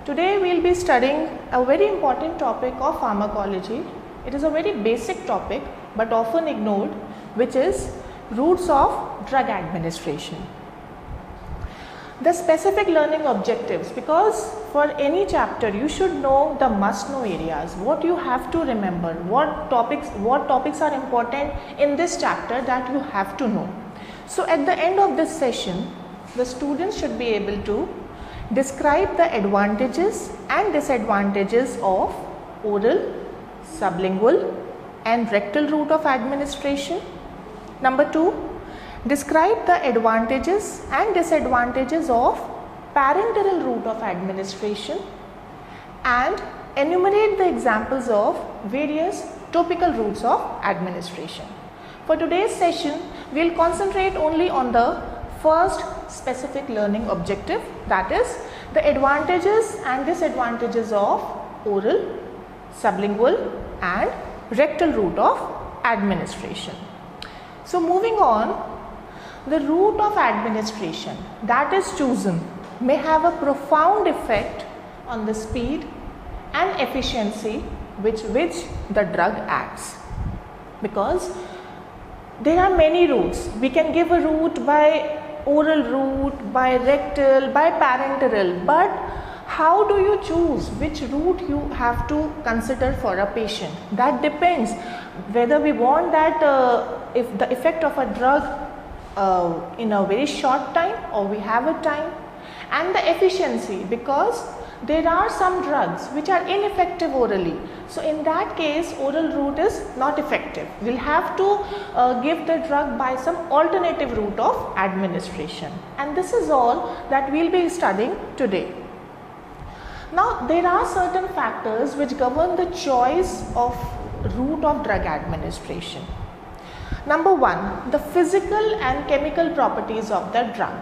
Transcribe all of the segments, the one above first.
Today we will be studying a very important topic of pharmacology. It is a very basic topic but often ignored, which is routes of drug administration. The specific learning objectives, because for any chapter you should know the must know areas, what you have to remember, what topics are important in this chapter that you have to know. So at the end of this session, the students should be able to describe the advantages and disadvantages of oral, sublingual and rectal route of administration. Number 2, describe the advantages and disadvantages of parenteral route of administration and enumerate the examples of various topical routes of administration. For today's session, we will concentrate only on the first specific learning objective, that is the advantages and disadvantages of oral, sublingual and rectal route of administration. So moving on, the route of administration that is chosen may have a profound effect on the speed and efficiency with which the drug acts, because there are many routes. We can give a route by oral route, by rectal, by parenteral, but how do you choose which route you have to consider for a patient? That depends whether we want that if the effect of a drug in a very short time or we have a time, and the efficiency, because there are some drugs which are ineffective orally. So in that case, oral route is not effective. We'll have to give the drug by some alternative route of administration, and this is all that we'll be studying today. Now there are certain factors which govern the choice of route of drug administration. Number 1, the physical and chemical properties of the drug.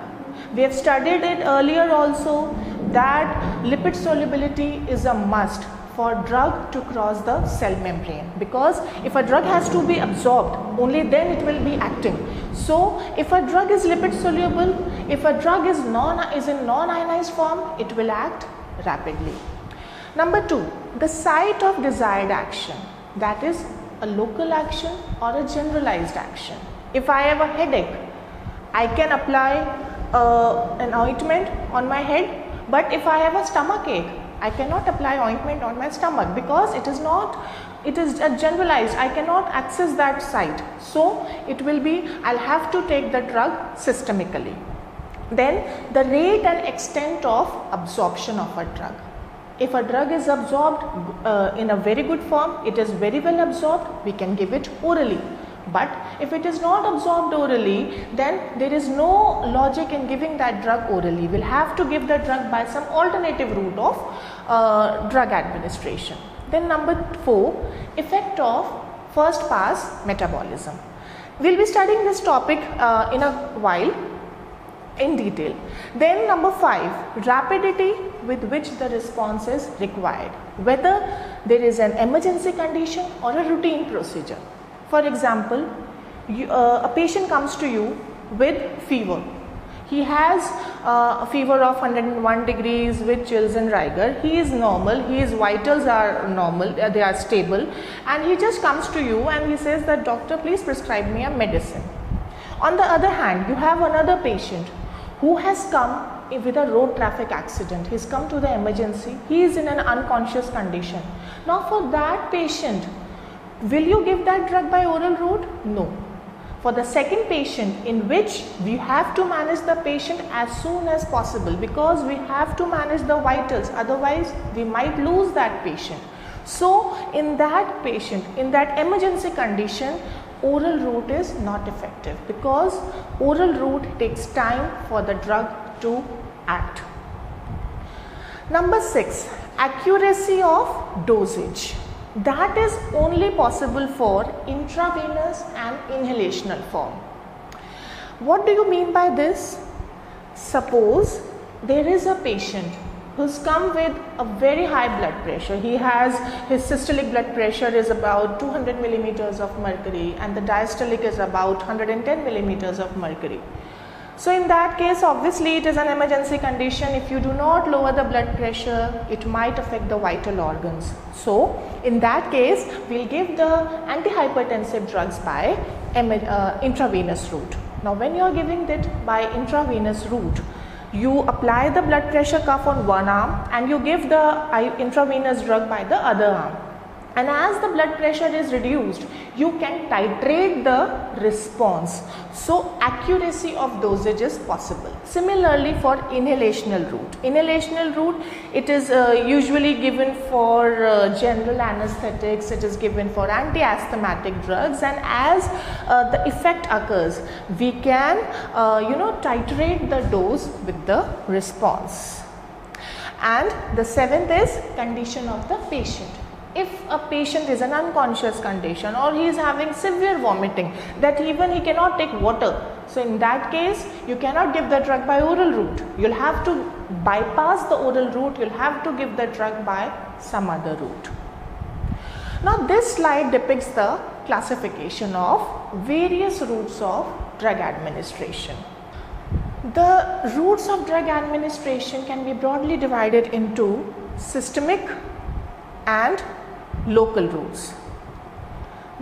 We have studied it earlier also that lipid solubility is a must for drug to cross the cell membrane, because if a drug has to be absorbed, only then it will be acting. So if a drug is lipid soluble, if a drug is in non-ionized form, it will act rapidly. Number 2, the site of desired action, that is a local action or a generalized action. If I have a headache, I can apply an ointment on my head, but if I have a stomach ache, I cannot apply ointment on my stomach because it is generalized. I cannot access that site. So I'll have to take the drug systemically. Then the rate and extent of absorption of a drug. If a drug is absorbed in a very good form, it is very well absorbed, we can give it orally. But if it is not absorbed orally, then there is no logic in giving that drug orally. We'll have to give the drug by some alternative route of drug administration. Then number 4, effect of first pass metabolism. We'll be studying this topic in a while in detail. Then number 5, rapidity with which the response is required, whether there is an emergency condition or a routine procedure. For example, a patient comes to you with fever. He has a fever of 101 degrees with chills and rigor. He is normal, his vitals are normal, they are stable, and he just comes to you and he says that, doctor, please prescribe me a medicine. On the other hand, you have another patient who has come with a road traffic accident. He's come to the emergency. He is in an unconscious condition. Now for that patient, will you give that drug by oral route? No. For the second patient, in which we have to manage the patient as soon as possible, because we have to manage the vitals, otherwise we might lose that patient. So in that patient, in that emergency condition, oral route is not effective, because oral route takes time for the drug to act. Number 6, accuracy of dosage. That is only possible for intravenous and inhalational form. What do you mean by this? Suppose there is a patient who's come with a very high blood pressure. His systolic blood pressure is about 200 millimeters of mercury and the diastolic is about 110 millimeters of mercury. So in that case, obviously it is an emergency condition. If you do not lower the blood pressure, it might affect the vital organs. So in that case, we'll give the antihypertensive drugs by intravenous route. Now when you are giving it by intravenous route, you apply the blood pressure cuff on one arm and you give the intravenous drug by the other arm. And as the blood pressure is reduced, you can titrate the response. So accuracy of dosage is possible. Similarly for inhalational route. Inhalational route, it is usually given for general anesthetics, it is given for anti-asthmatic drugs, and as the effect occurs, we can titrate the dose with the response. And the seventh is condition of the patient. If a patient is an unconscious condition or he is having severe vomiting that even he cannot take water, so in that case you cannot give the drug by oral route. You'll have to bypass the oral route, you'll have to give the drug by some other route. Now this slide depicts the classification of various routes of drug administration. The routes of drug administration can be broadly divided into systemic and local routes.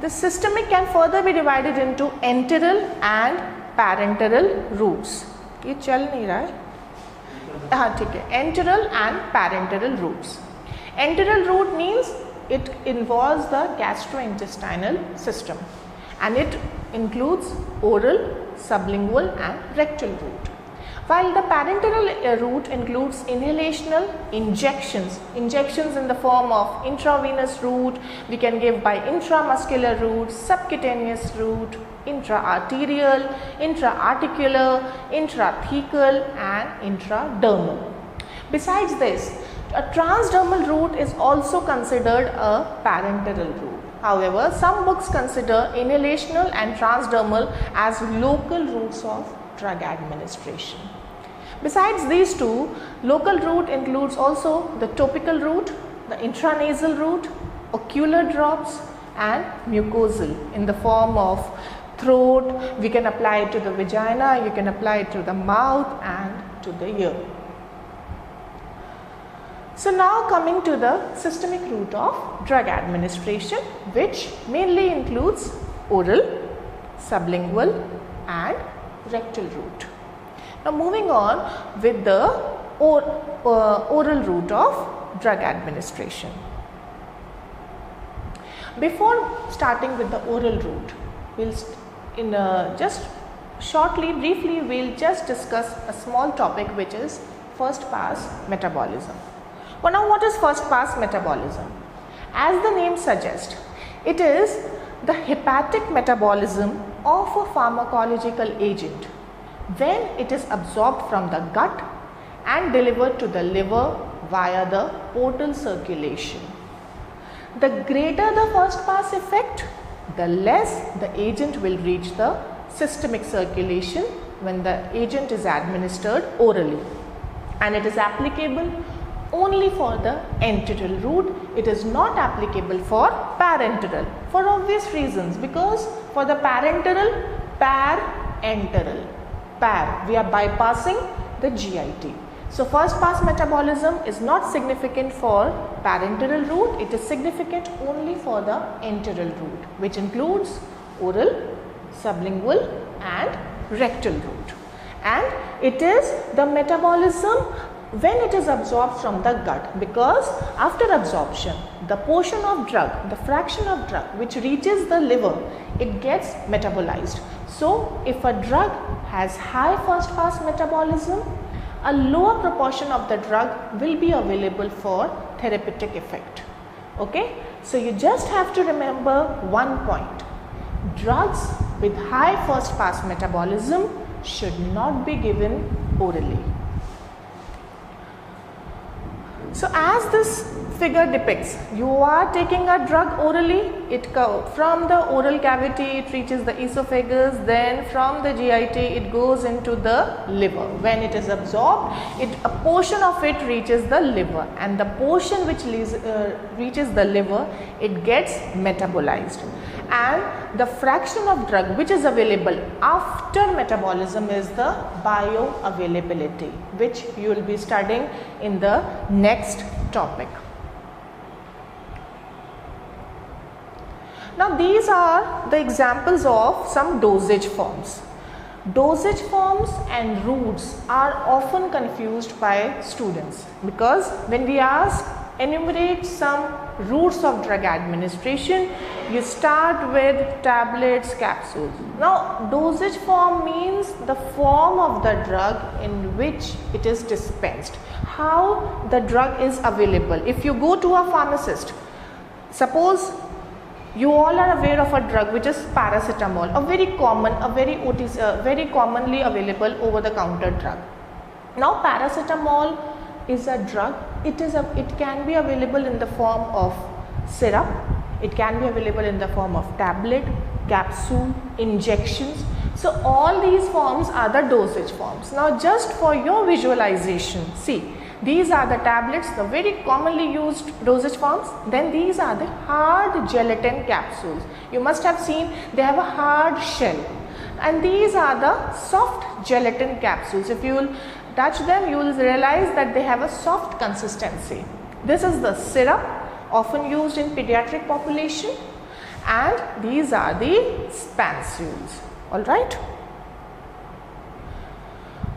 The systemic can further be divided into enteral and parenteral routes. ये चल नहीं रहा है? हाँ ठीक है. Enteral and parenteral routes. Enteral route means it involves the gastrointestinal system and it includes oral, sublingual and rectal route. While the parenteral route includes inhalational injections in the form of intravenous route, we can give by intramuscular route, subcutaneous route, intraarterial, intraarticular, intrathecal and intradermal. Besides this, a transdermal route is also considered a parenteral route. However, some books consider inhalational and transdermal as local routes of drug administration. Besides these two, local route includes also the topical route, the intranasal route, ocular drops and mucosal in the form of throat. We can apply it to the vagina, you can apply it to the mouth and to the ear. So now coming to the systemic route of drug administration, which mainly includes oral, sublingual and rectal route. Now moving on with the oral route of drug administration. Before starting with the oral route, we'll just shortly, briefly, we'll just discuss a small topic which is first pass metabolism. Well, now what is first pass metabolism? As the name suggests, it is the hepatic metabolism of a pharmacological agent when it is absorbed from the gut and delivered to the liver via the portal circulation. The greater the first pass effect, the less the agent will reach the systemic circulation when the agent is administered orally, and it is applicable only for the enteral route. It is not applicable for parenteral for obvious reasons, because for the parenteral, parenteral, we are bypassing the GIT. So first pass metabolism is not significant for parenteral route, it is significant only for the enteral route, which includes oral, sublingual and rectal route. And it is the metabolism when it is absorbed from the gut, because after absorption, the portion of drug, the fraction of drug which reaches the liver, it gets metabolized. So if a drug has high first pass metabolism, a lower proportion of the drug will be available for therapeutic effect. Okay, so you just have to remember one point: drugs with high first pass metabolism should not be given orally. So as this figure depicts, you are taking a drug orally, from the oral cavity it reaches the esophagus, then from the GIT it goes into the liver. When it is absorbed, a portion of it reaches the liver, and the portion which reaches the liver, it gets metabolized. and the fraction of drug which is available after metabolism is the bioavailability, which you will be studying in the next topic. Now these are the examples of some dosage forms. Dosage forms and routes are often confused by students, because when we ask enumerate some routes of drug administration, you start with tablets, capsules. Now dosage form means the form of the drug in which it is dispensed, how the drug is available. If you go to a pharmacist, suppose you all are aware of a drug which is paracetamol, a very common, very commonly available over the counter drug. Now paracetamol is a drug. It can be available in the form of syrup, it can be available in the form of tablet, capsule, injections. So all these forms are the dosage forms. Now just for your visualization, see, these are the tablets, the very commonly used dosage forms. Then these are the hard gelatin capsules. You must have seen they have a hard shell. And these are the soft gelatin capsules. If you will touch them, you will realize that they have a soft consistency. This is the syrup, often used in pediatric population. And these are the spansules. Alright.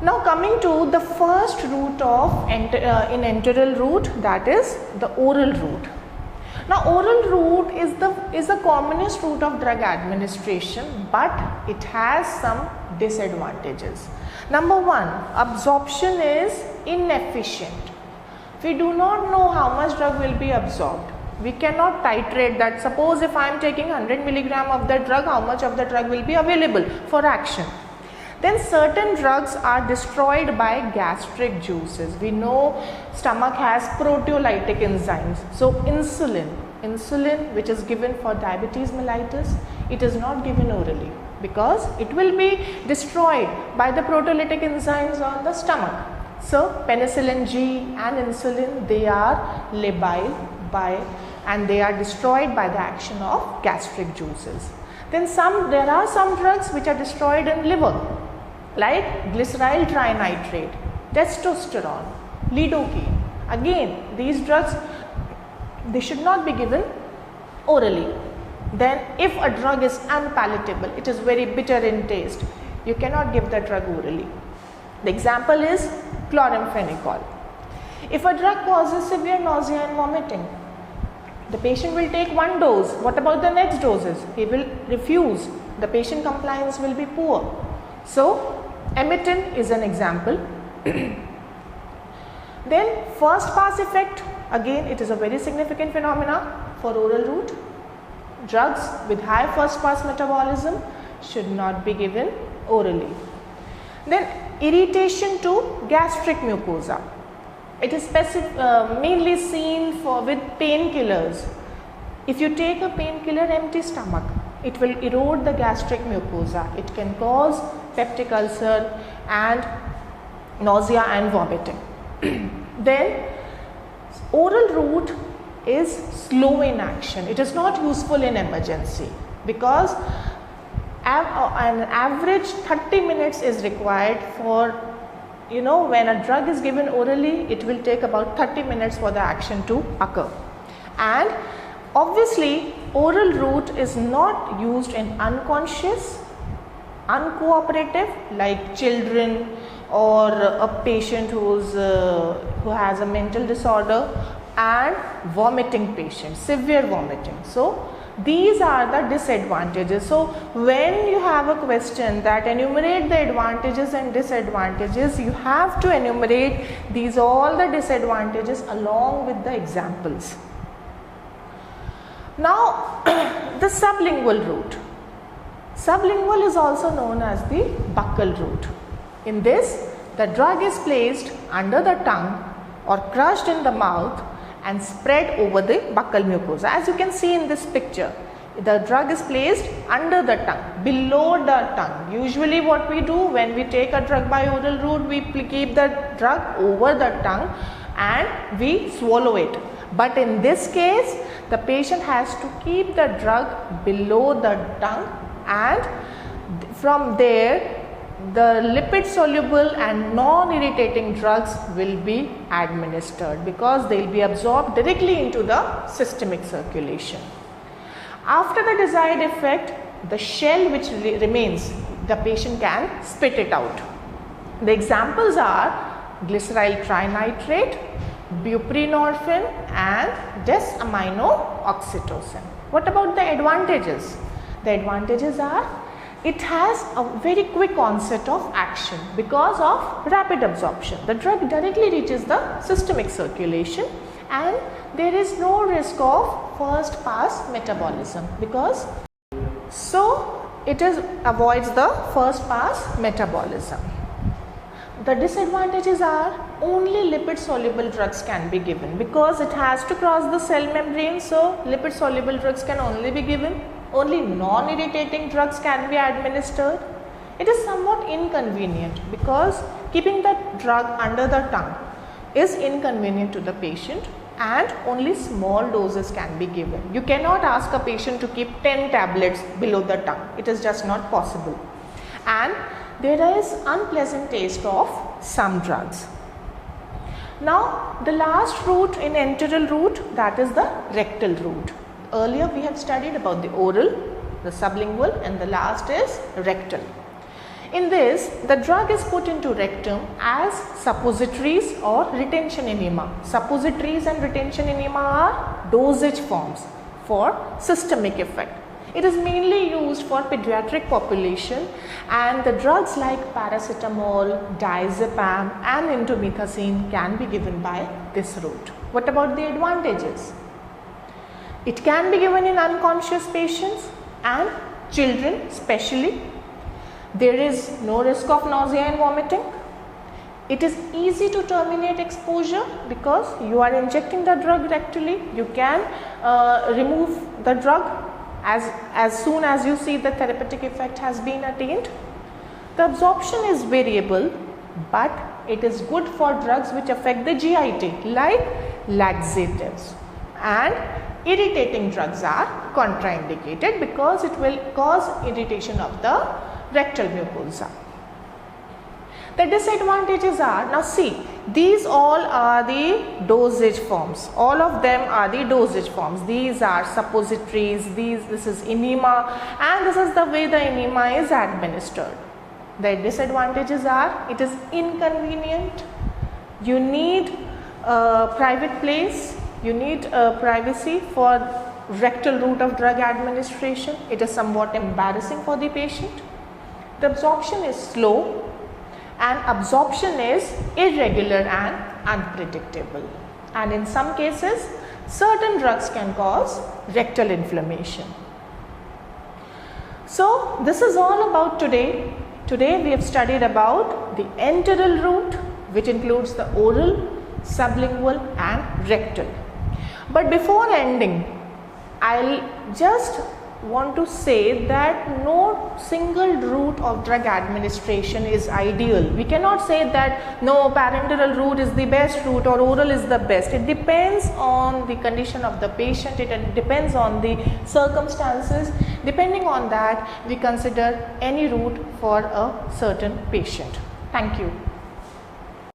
Now coming to the first route of in enteral route, that is the oral route. Now oral route is the commonest route of drug administration, but it has some disadvantages. Number one, absorption is inefficient. We do not know how much drug will be absorbed. We cannot titrate that. Suppose if I am taking 100 milligram of the drug, how much of the drug will be available for action. Then certain drugs are destroyed by gastric juices. We know stomach has proteolytic enzymes. So insulin which is given for diabetes mellitus, it is not given orally because it will be destroyed by the proteolytic enzymes on the stomach. So penicillin G and insulin, they are labile and they are destroyed by the action of gastric juices. Then there are some drugs which are destroyed in liver, like glyceryl trinitrate, testosterone, lidocaine. Again, these drugs, they should not be given orally. Then if a drug is unpalatable, it is very bitter in taste, you cannot give the drug orally. The example is chloramphenicol. If a drug causes severe nausea and vomiting, the patient will take one dose. What about the next doses? He will refuse. The patient compliance will be poor. So Emitin is an example. Then first pass effect, again it is a very significant phenomena for oral route. Drugs with high first pass metabolism should not be given orally. Then irritation to gastric mucosa. It is mainly seen with painkillers. If you take a painkiller empty stomach, it will erode the gastric mucosa. It can cause peptic ulcer and nausea and vomiting. Then oral route is slow in action. It is not useful in emergency because an average 30 minutes is required for, when a drug is given orally, it will take about 30 minutes for the action to occur. And obviously oral route is not used in unconscious, uncooperative, like children or a patient who has a mental disorder, and vomiting patients, severe vomiting. So these are the disadvantages. So when you have a question that enumerate the advantages and disadvantages, you have to enumerate all the disadvantages along with the examples. Now the sublingual route. Sublingual is also known as the buccal route. In this, the drug is placed under the tongue or crushed in the mouth and spread over the buccal mucosa. As you can see in this picture, the drug is placed under the tongue, below the tongue. Usually what we do when we take a drug by oral route, we keep the drug over the tongue and we swallow it. But in this case, the patient has to keep the drug below the tongue, and from there the lipid soluble and non-irritating drugs will be administered, because they will be absorbed directly into the systemic circulation. After the desired effect, the shell which remains, the patient can spit it out. The examples are glyceryl trinitrate, buprenorphine and desaminooxytocin. What about the advantages? The advantages are, it has a very quick onset of action because of rapid absorption. The drug directly reaches the systemic circulation, and there is no risk of first pass metabolism, because it avoids the first pass metabolism. The disadvantages are, only lipid soluble drugs can be given, because it has to cross the cell membrane, so lipid soluble drugs can only be given. Only non-irritating drugs can be administered. It is somewhat inconvenient, because keeping the drug under the tongue is inconvenient to the patient, and only small doses can be given. You cannot ask a patient to keep 10 tablets below the tongue. It is just not possible. And there is unpleasant taste of some drugs. Now, the last route in enteral route, that is the rectal route. Earlier we have studied about the oral, the sublingual, and the last is rectal. In this, the drug is put into rectum as suppositories or retention enema. Suppositories and retention enema are dosage forms for systemic effect. It is mainly used for pediatric population, and the drugs like paracetamol, diazepam and indomethacin can be given by this route. What about the advantages? It can be given in unconscious patients and children especially. There is no risk of nausea and vomiting. It is easy to terminate exposure, because you are injecting the drug rectally. You can remove the drug as soon as you see the therapeutic effect has been attained. The absorption is variable, but it is good for drugs which affect the GIT, like laxatives, and irritating drugs are contraindicated, because it will cause irritation of the rectal mucosa. The disadvantages are, now see, these all are the dosage forms. All of them are the dosage forms. These are suppositories, this is enema, and this is the way the enema is administered. The disadvantages are, it is inconvenient, you need a private place, you need privacy for rectal route of drug administration. It is somewhat embarrassing for the patient. The absorption is slow, and absorption is irregular and unpredictable, and in some cases certain drugs can cause rectal inflammation. So this is all about today. Today we have studied about the enteral route, which includes the oral, sublingual and rectal. But before ending, I'll just want to say that no single route of drug administration is ideal. We cannot say that no, parenteral route is the best route or oral is the best. It depends on the condition of the patient, it depends on the circumstances. Depending on that, we consider any route for a certain patient. Thank you.